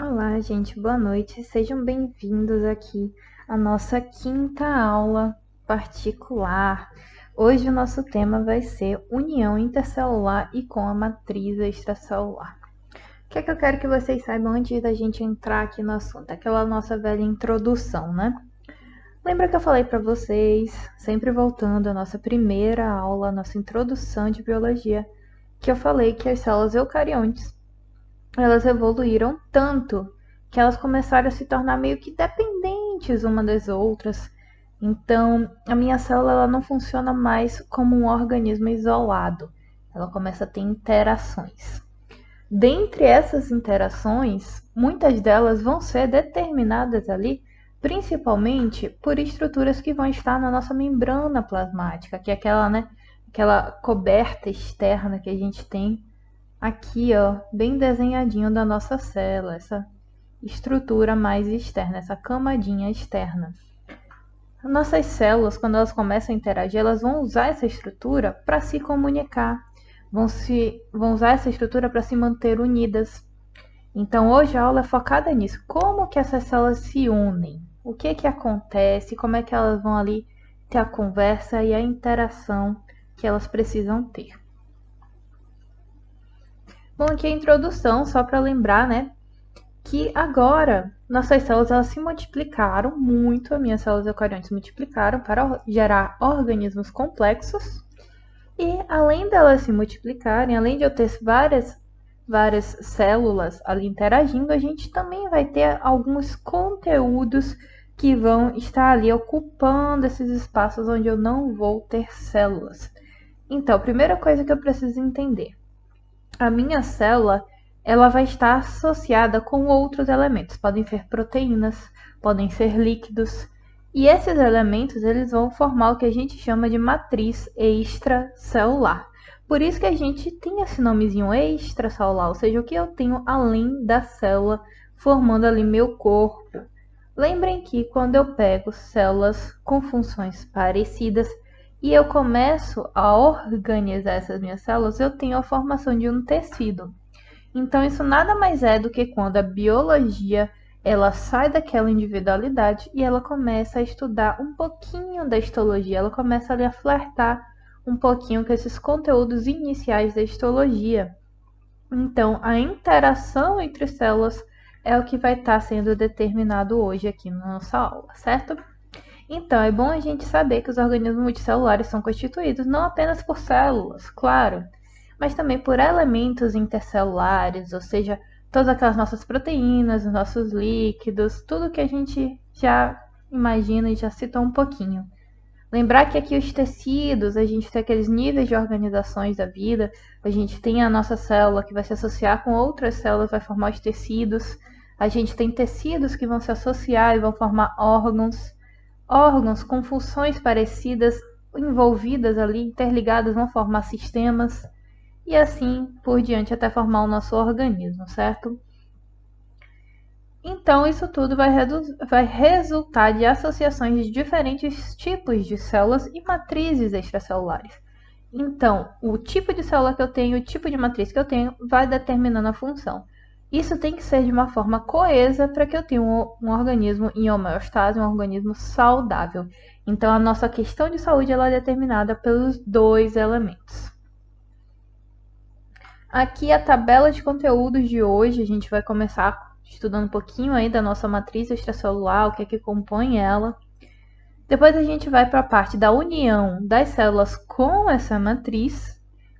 Olá, gente, boa noite. Sejam bem-vindos aqui à nossa quinta aula particular. Hoje o nosso tema vai ser união intercelular e com a matriz extracelular. O que é que eu quero que vocês saibam antes da gente entrar aqui no assunto? Aquela nossa velha introdução, né? Lembra que eu falei para vocês, sempre voltando à nossa primeira aula, nossa introdução de biologia, que eu falei que as células eucariontes elas evoluíram tanto que elas começaram a se tornar meio que dependentes uma das outras. Então, a minha célula ela não funciona mais como um organismo isolado. Ela começa a ter interações. Dentre essas interações, muitas delas vão ser determinadas ali, principalmente por estruturas que vão estar na nossa membrana plasmática, que é aquela, né, aquela coberta externa que a gente tem aqui, ó, bem desenhadinho da nossa célula, essa estrutura mais externa, essa camadinha externa. Nossas células, quando elas começam a interagir, elas vão usar essa estrutura para se comunicar, vão usar essa estrutura para se manter unidas. Então, hoje a aula é focada nisso. Como que essas células se unem? O que que acontece? Como é que elas vão ali ter a conversa e a interação que elas precisam ter? Bom, aqui a introdução, só para lembrar, né, que agora nossas células elas se multiplicaram muito, as minhas células eucariontes se multiplicaram para gerar organismos complexos. E além delas se multiplicarem, além de eu ter várias células ali interagindo, a gente também vai ter alguns conteúdos que vão estar ali ocupando esses espaços onde eu não vou ter células. Então, a primeira coisa que eu preciso entender, a minha célula ela vai estar associada com outros elementos. Podem ser proteínas, podem ser líquidos. E esses elementos eles vão formar o que a gente chama de matriz extracelular. Por isso que a gente tem esse nomezinho extracelular, ou seja, o que eu tenho além da célula formando ali meu corpo. Lembrem que quando eu pego células com funções parecidas, e eu começo a organizar essas minhas células, eu tenho a formação de um tecido. Então, isso nada mais é do que quando a biologia ela sai daquela individualidade e ela começa a estudar um pouquinho da histologia, ela começa ali a flertar um pouquinho com esses conteúdos iniciais da histologia. Então, a interação entre células é o que vai estar sendo determinado hoje aqui na nossa aula, certo? Então, é bom a gente saber que os organismos multicelulares são constituídos não apenas por células, claro, mas também por elementos intercelulares, ou seja, todas aquelas nossas proteínas, os nossos líquidos, tudo que a gente já imagina e já citou um pouquinho. Lembrar que aqui os tecidos, a gente tem aqueles níveis de organizações da vida, a gente tem a nossa célula que vai se associar com outras células, vai formar os tecidos, a gente tem tecidos que vão se associar e vão formar órgãos com funções parecidas, envolvidas ali, interligadas, vão formar sistemas, e assim por diante até formar o nosso organismo, certo? Então, isso tudo vai resultar de associações de diferentes tipos de células e matrizes extracelulares. Então, o tipo de célula que eu tenho, o tipo de matriz que eu tenho, vai determinando a função. Isso tem que ser de uma forma coesa para que eu tenha um organismo em homeostase, um organismo saudável. Então, a nossa questão de saúde ela é determinada pelos dois elementos. Aqui a tabela de conteúdos de hoje, a gente vai começar estudando um pouquinho aí da nossa matriz extracelular, o que é que compõe ela. Depois a gente vai para a parte da união das células com essa matriz.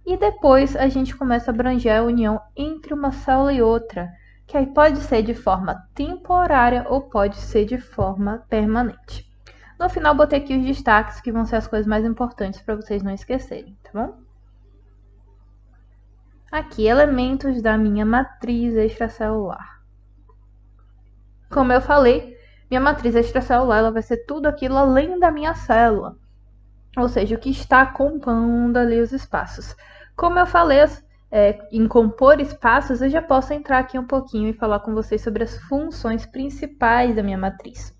E depois a gente começa a abranger a união entre uma célula e outra, que aí pode ser de forma temporária ou pode ser de forma permanente. No final, botei aqui os destaques, que vão ser as coisas mais importantes para vocês não esquecerem, tá bom? Aqui, elementos da minha matriz extracelular. Como eu falei, minha matriz extracelular ela vai ser tudo aquilo além da minha célula, ou seja, o que está compondo ali os espaços. Como eu falei, em compor espaços, eu já posso entrar aqui um pouquinho e falar com vocês sobre as funções principais da minha matriz.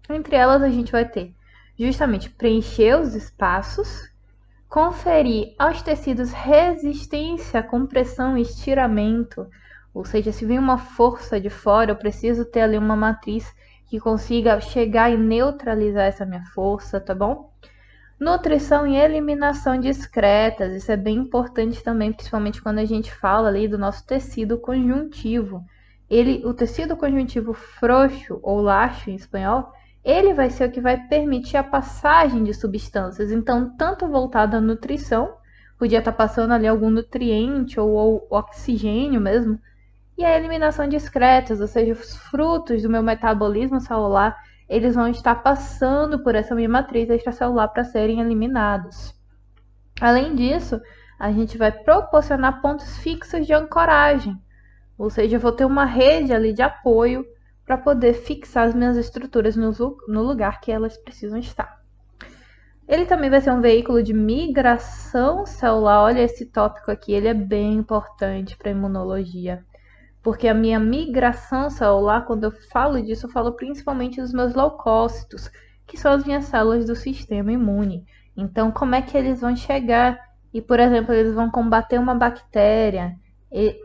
Entre elas, a gente vai ter justamente preencher os espaços, conferir aos tecidos resistência, compressão e estiramento, Ou seja, se vem uma força de fora, eu preciso ter ali uma matriz que consiga chegar e neutralizar essa minha força, tá bom? Nutrição e eliminação discretas, isso é bem importante também, principalmente quando a gente fala ali do nosso tecido conjuntivo. O tecido conjuntivo frouxo ou laxo em espanhol, ele vai ser o que vai permitir a passagem de substâncias. Então, tanto voltado à nutrição, podia estar passando ali algum nutriente ou oxigênio mesmo, e a eliminação discretas, ou seja, os frutos do meu metabolismo celular, eles vão estar passando por essa minha matriz extracelular para serem eliminados. Além disso, a gente vai proporcionar pontos fixos de ancoragem, ou seja, eu vou ter uma rede ali de apoio para poder fixar as minhas estruturas no lugar que elas precisam estar. Ele também vai ser um veículo de migração celular. Olha esse tópico aqui, ele é bem importante para a imunologia. Porque a minha migração celular, quando eu falo disso, eu falo principalmente dos meus leucócitos, que são as minhas células do sistema imune. Então, como é que eles vão chegar? E, por exemplo, eles vão combater uma bactéria. E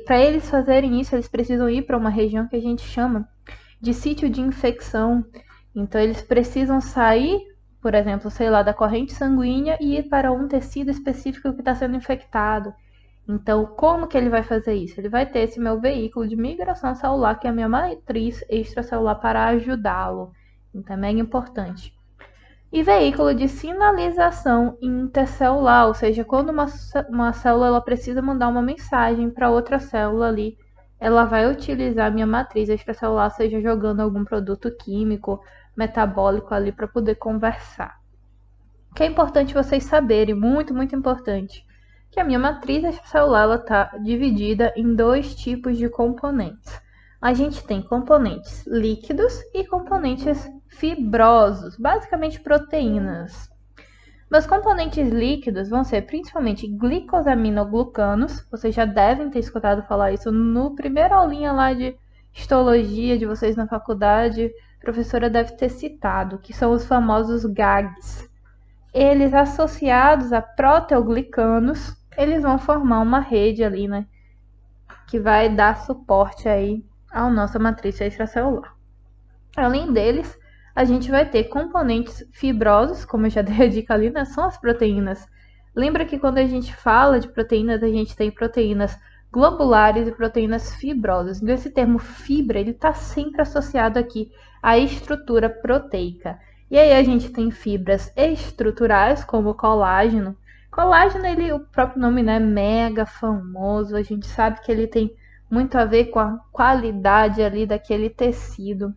para eles fazerem isso, eles precisam ir para uma região que a gente chama de sítio de infecção. Então, eles precisam sair, por exemplo, sei lá, da corrente sanguínea e ir para um tecido específico que está sendo infectado. Então, como que ele vai fazer isso? Ele vai ter esse meu veículo de migração celular, que é a minha matriz extracelular, para ajudá-lo. Então, é mega importante. E veículo de sinalização intercelular, ou seja, quando uma célula ela precisa mandar uma mensagem para outra célula ali, ela vai utilizar a minha matriz extracelular, seja jogando algum produto químico, metabólico ali para poder conversar. O que é importante vocês saberem, muito, muito importante, que a minha matriz extracelular está dividida em dois tipos de componentes. A gente tem componentes líquidos e componentes fibrosos, basicamente proteínas. Meus componentes líquidos vão ser principalmente glicosaminoglucanos, vocês já devem ter escutado falar isso no primeiro aulinha lá de histologia de vocês na faculdade, a professora deve ter citado, que são os famosos GAGs. Eles associados a proteoglicanos, eles vão formar uma rede ali, né? Que vai dar suporte aí à nossa matriz extracelular. Além deles, a gente vai ter componentes fibrosos, como eu já dei a dica ali, né? São as proteínas. Lembra que quando a gente fala de proteínas, a gente tem proteínas globulares e proteínas fibrosas. Então, esse termo fibra, ele está sempre associado aqui à estrutura proteica. E aí a gente tem fibras estruturais, como o colágeno. Colágeno, ele, o próprio nome, né, é mega famoso. A gente sabe que ele tem muito a ver com a qualidade ali daquele tecido.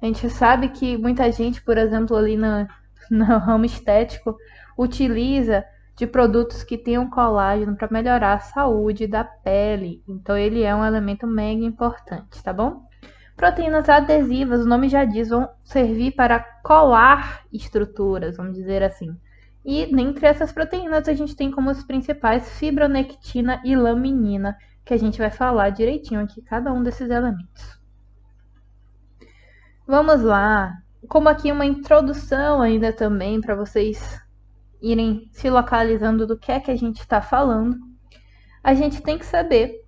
A gente sabe que muita gente, por exemplo, ali no ramo estético, utiliza de produtos que tenham colágeno para melhorar a saúde da pele. Então, ele é um elemento mega importante, tá bom? Proteínas adesivas, o nome já diz, vão servir para colar estruturas, vamos dizer assim. E dentre essas proteínas a gente tem como os principais fibronectina e laminina, que a gente vai falar direitinho aqui cada um desses elementos. Vamos lá, como aqui uma introdução ainda também para vocês irem se localizando do que é que a gente está falando. A gente tem que saber,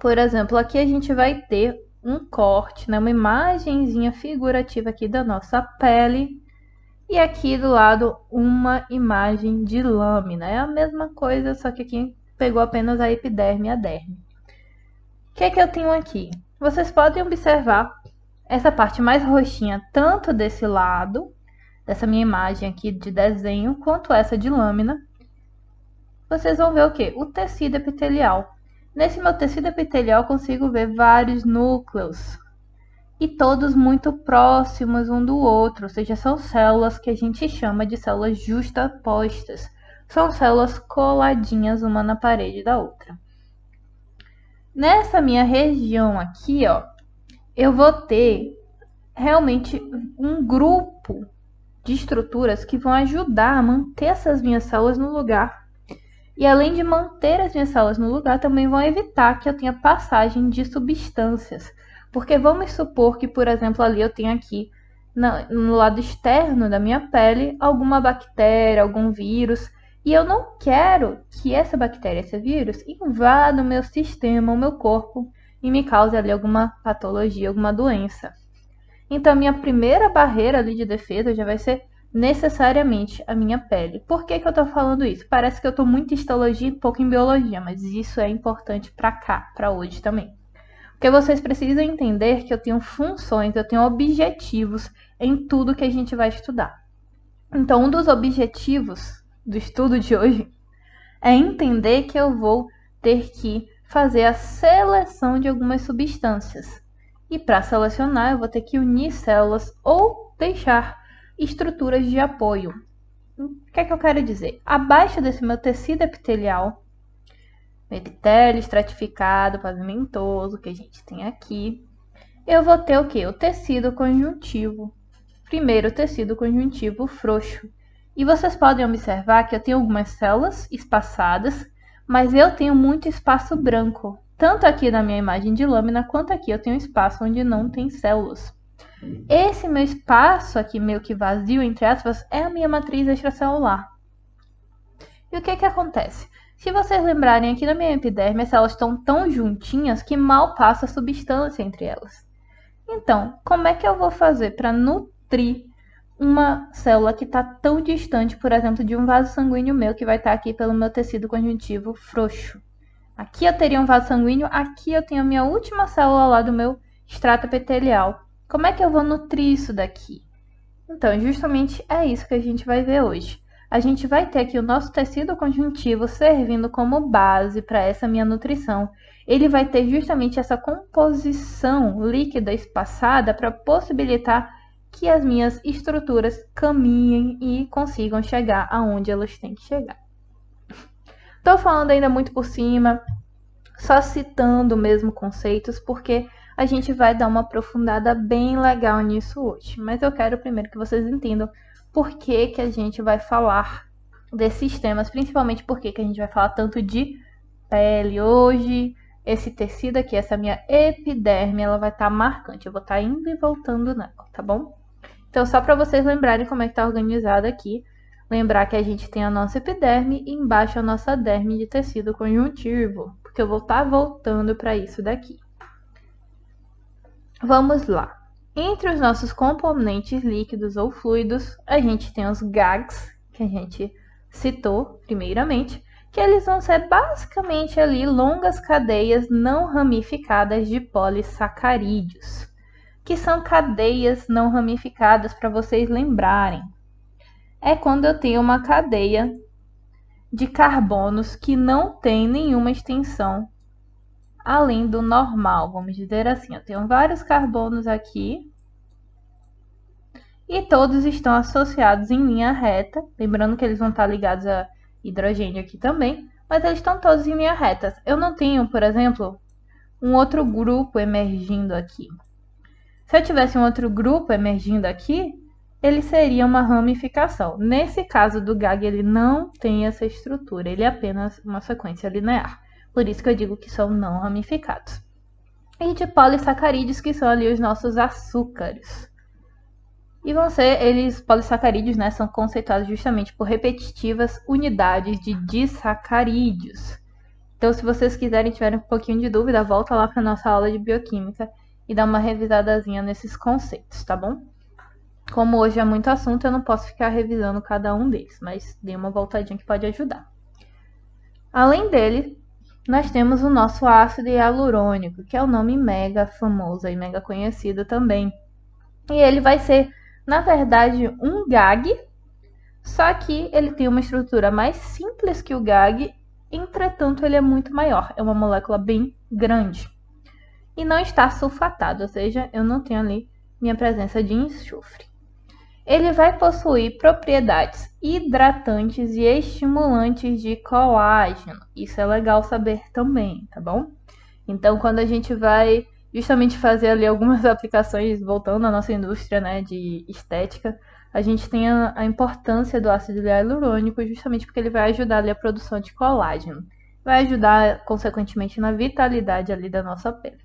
por exemplo, aqui a gente vai ter um corte, né, uma imagenzinha figurativa aqui da nossa pele. E aqui do lado uma imagem de lâmina. É a mesma coisa, só que aqui pegou apenas a epiderme e a derme. O que é que eu tenho aqui? Vocês podem observar essa parte mais roxinha, tanto desse lado, dessa minha imagem aqui de desenho, quanto essa de lâmina. Vocês vão ver o quê? O tecido epitelial. Nesse meu tecido epitelial eu consigo ver vários núcleos. E todos muito próximos um do outro, ou seja, são células que a gente chama de células justapostas. São células coladinhas uma na parede da outra. Nessa minha região aqui, ó, eu vou ter realmente um grupo de estruturas que vão ajudar a manter essas minhas células no lugar. E além de manter as minhas células no lugar, também vão evitar que eu tenha passagem de substâncias. Porque vamos supor que, por exemplo, ali eu tenho aqui, no lado externo da minha pele, alguma bactéria, algum vírus, e eu não quero que essa bactéria, esse vírus, invada o meu sistema, o meu corpo, e me cause ali alguma patologia, alguma doença. Então, a minha primeira barreira ali de defesa já vai ser necessariamente a minha pele. Por que que eu tô falando isso? Parece que eu tô muito em histologia e pouco em biologia, mas isso é importante para cá, para hoje também. Porque vocês precisam entender que eu tenho funções, eu tenho objetivos em tudo que a gente vai estudar. Então, um dos objetivos do estudo de hoje é entender que eu vou ter que fazer a seleção de algumas substâncias. E para selecionar, eu vou ter que unir células ou deixar estruturas de apoio. O que é que eu quero dizer? Abaixo desse meu tecido epitelial, epitélio estratificado, pavimentoso, que a gente tem aqui, eu vou ter o quê? O tecido conjuntivo. Primeiro, o tecido conjuntivo frouxo. E vocês podem observar que eu tenho algumas células espaçadas, mas eu tenho muito espaço branco. Tanto aqui na minha imagem de lâmina, quanto aqui eu tenho espaço onde não tem células. Esse meu espaço aqui, meio que vazio, entre aspas, é a minha matriz extracelular. E o que que acontece? Se vocês lembrarem aqui na minha epiderme, as células estão tão juntinhas que mal passa substância entre elas. Então, como é que eu vou fazer para nutrir uma célula que está tão distante, por exemplo, de um vaso sanguíneo meu, que vai estar aqui pelo meu tecido conjuntivo frouxo? Aqui eu teria um vaso sanguíneo, aqui eu tenho a minha última célula lá do meu extrato epitelial. Como é que eu vou nutrir isso daqui? Então, justamente é isso que a gente vai ver hoje. A gente vai ter aqui o nosso tecido conjuntivo servindo como base para essa minha nutrição. Ele vai ter justamente essa composição líquida espaçada para possibilitar que as minhas estruturas caminhem e consigam chegar aonde elas têm que chegar. Estou falando ainda muito por cima, só citando mesmo conceitos, porque a gente vai dar uma aprofundada bem legal nisso hoje. Mas eu quero primeiro que vocês entendam por que que a gente vai falar desses temas, principalmente por que que a gente vai falar tanto de pele hoje. Esse tecido aqui, essa minha epiderme, ela vai estar marcante. Eu vou estar indo e voltando nela, tá bom? Então, só para vocês lembrarem como é que tá organizado aqui, lembrar que a gente tem a nossa epiderme e embaixo a nossa derme de tecido conjuntivo, porque eu vou estar voltando para isso daqui. Vamos lá. Entre os nossos componentes líquidos ou fluidos, a gente tem os GAGs, que a gente citou primeiramente, que eles vão ser basicamente ali longas cadeias não ramificadas de polissacarídeos, que são cadeias não ramificadas para vocês lembrarem. É quando eu tenho uma cadeia de carbonos que não tem nenhuma extensão além do normal, vamos dizer assim. Eu tenho vários carbonos aqui e todos estão associados em linha reta, lembrando que eles vão estar ligados a hidrogênio aqui também, mas eles estão todos em linha reta. Eu não tenho, por exemplo, um outro grupo emergindo aqui. Se eu tivesse um outro grupo emergindo aqui, ele seria uma ramificação. Nesse caso do GAG, ele não tem essa estrutura, ele é apenas uma sequência linear. Por isso que eu digo que são não ramificados. E de polissacarídeos, que são ali os nossos açúcares. E vão ser, eles, polissacarídeos, né, são conceituados justamente por repetitivas unidades de disacarídeos. Então, se vocês quiserem, tiverem um pouquinho de dúvida, volta lá para a nossa aula de bioquímica e dá uma revisadazinha nesses conceitos, tá bom? Como hoje é muito assunto, eu não posso ficar revisando cada um deles, mas dê uma voltadinha que pode ajudar. Além dele, nós temos o nosso ácido hialurônico, que é o nome mega famoso e mega conhecido também. E ele vai ser, na verdade, um GAG, só que ele tem uma estrutura mais simples que o GAG, entretanto ele é muito maior, é uma molécula bem grande. E não está sulfatado, ou seja, eu não tenho ali minha presença de enxofre. Ele vai possuir propriedades hidratantes e estimulantes de colágeno. Isso é legal saber também, tá bom? Então, quando a gente vai justamente fazer ali algumas aplicações, voltando à nossa indústria, né, de estética, a gente tem a importância do ácido hialurônico justamente porque ele vai ajudar ali a produção de colágeno. Vai ajudar, consequentemente, na vitalidade ali da nossa pele.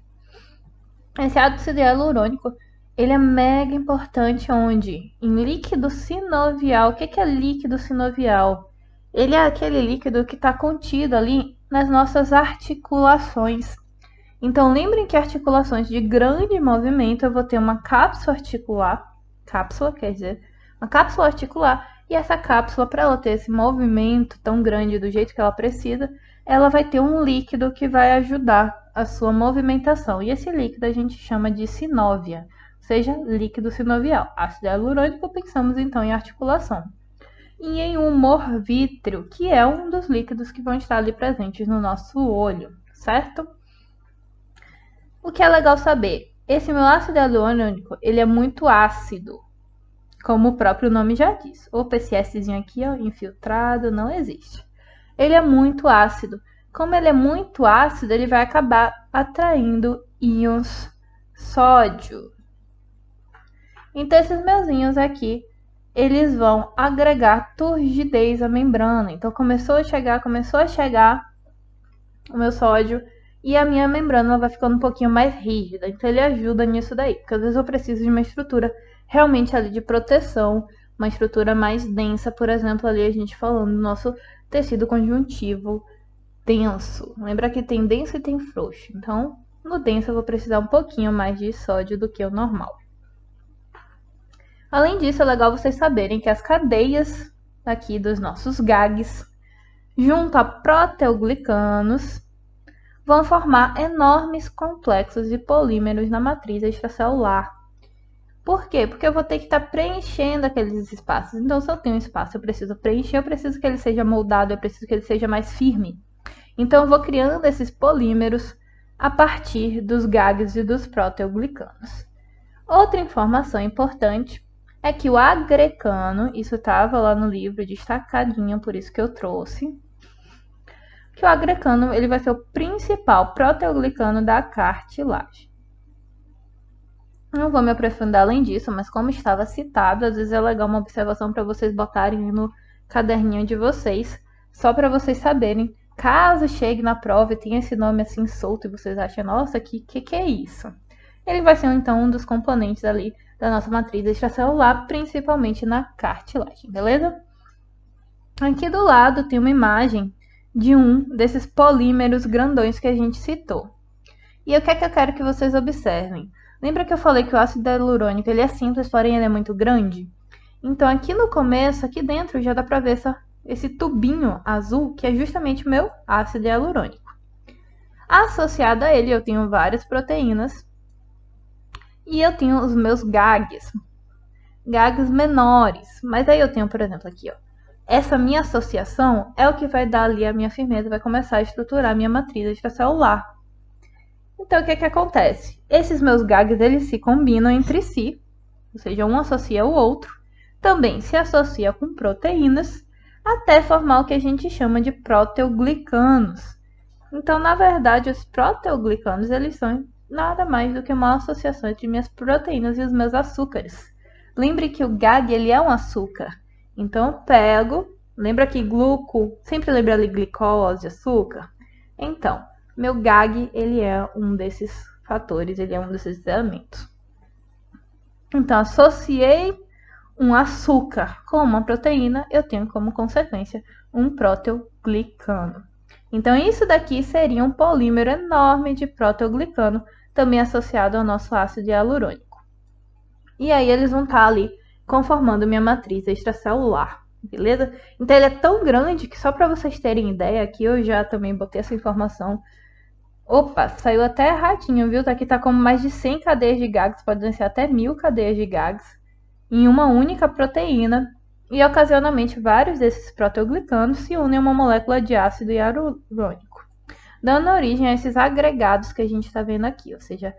Esse ácido hialurônico, ele é mega importante onde? Em líquido sinovial. O que é líquido sinovial? Ele é aquele líquido que está contido ali nas nossas articulações. Então, lembrem que articulações de grande movimento, eu vou ter uma cápsula articular, uma cápsula articular, e essa cápsula, para ela ter esse movimento tão grande do jeito que ela precisa, ela vai ter um líquido que vai ajudar a sua movimentação. E esse líquido a gente chama de sinóvia, ou seja, líquido sinovial. Ácido hialurônico, pensamos então em articulação. E em humor vítreo, que é um dos líquidos que vão estar ali presentes no nosso olho, certo? O que é legal saber, esse meu ácido hialurônico, ele é muito ácido, como o próprio nome já diz. O PCSzinho aqui, ó, infiltrado, não existe. Ele é muito ácido. Como ele é muito ácido, ele vai acabar atraindo íons sódio. Então, esses meus íons aqui, eles vão agregar turgidez à membrana. Então, começou a chegar o meu sódio e a minha membrana vai ficando um pouquinho mais rígida. Então, ele ajuda nisso daí, porque às vezes eu preciso de uma estrutura realmente ali de proteção, uma estrutura mais densa, por exemplo, ali a gente falando do nosso tecido conjuntivo denso. Lembra que tem denso e tem frouxo. Então, no denso eu vou precisar um pouquinho mais de sódio do que o normal. Além disso, é legal vocês saberem que as cadeias aqui dos nossos GAGs, junto a proteoglicanos, vão formar enormes complexos de polímeros na matriz extracelular. Por quê? Porque eu vou ter que estar preenchendo aqueles espaços. Então, se eu tenho um espaço, eu preciso preencher, eu preciso que ele seja moldado, eu preciso que ele seja mais firme. Então, eu vou criando esses polímeros a partir dos GAGs e dos proteoglicanos. Outra informação importante é que o agrecano, isso estava lá no livro destacadinho, por isso que eu trouxe, que o agrecano ele vai ser o principal proteoglicano da cartilagem. Não vou me aprofundar além disso, mas como estava citado, às vezes é legal uma observação para vocês botarem no caderninho de vocês, só para vocês saberem, caso chegue na prova e tenha esse nome assim solto e vocês achem, nossa, que é isso? Ele vai ser então um dos componentes ali da nossa matriz extracelular, principalmente na cartilagem, beleza? Aqui do lado tem uma imagem de um desses polímeros grandões que a gente citou. E o que é que eu quero que vocês observem? Lembra que eu falei que o ácido hialurônico ele é simples, porém ele é muito grande? Então aqui no começo, aqui dentro, já dá para ver esse tubinho azul, que é justamente o meu ácido hialurônico. Associado a ele, eu tenho várias proteínas e eu tenho os meus GAGs menores. Mas aí eu tenho, por exemplo, aqui, ó, essa minha associação é o que vai dar ali a minha firmeza, vai começar a estruturar a minha matriz extracelular. Então, o que acontece? Esses meus GAGs, eles se combinam entre si, ou seja, um associa o outro, também se associa com proteínas, até formar o que a gente chama de proteoglicanos. Então, na verdade, os proteoglicanos, eles são nada mais do que uma associação entre minhas proteínas e os meus açúcares. Lembre que o GAG, ele é um açúcar. Então, eu pego, lembra que sempre lembra ali glicose, açúcar? Então, meu GAG, ele é um desses fatores, ele é um desses elementos. Então, associei um açúcar com uma proteína, eu tenho como consequência um proteoglicano. Então, isso daqui seria um polímero enorme de proteoglicano, também associado ao nosso ácido hialurônico. E aí, eles vão estar ali conformando minha matriz extracelular, beleza? Então, ele é tão grande que só para vocês terem ideia, aqui eu já também botei essa informação. Opa, saiu até erradinho, viu? Aqui tá como mais de 100 cadeias de GAGs, podem ser até 1000 cadeias de GAGs em uma única proteína. E ocasionalmente vários desses proteoglicanos se unem a uma molécula de ácido hialurônico, dando origem a esses agregados que a gente está vendo aqui, ou seja,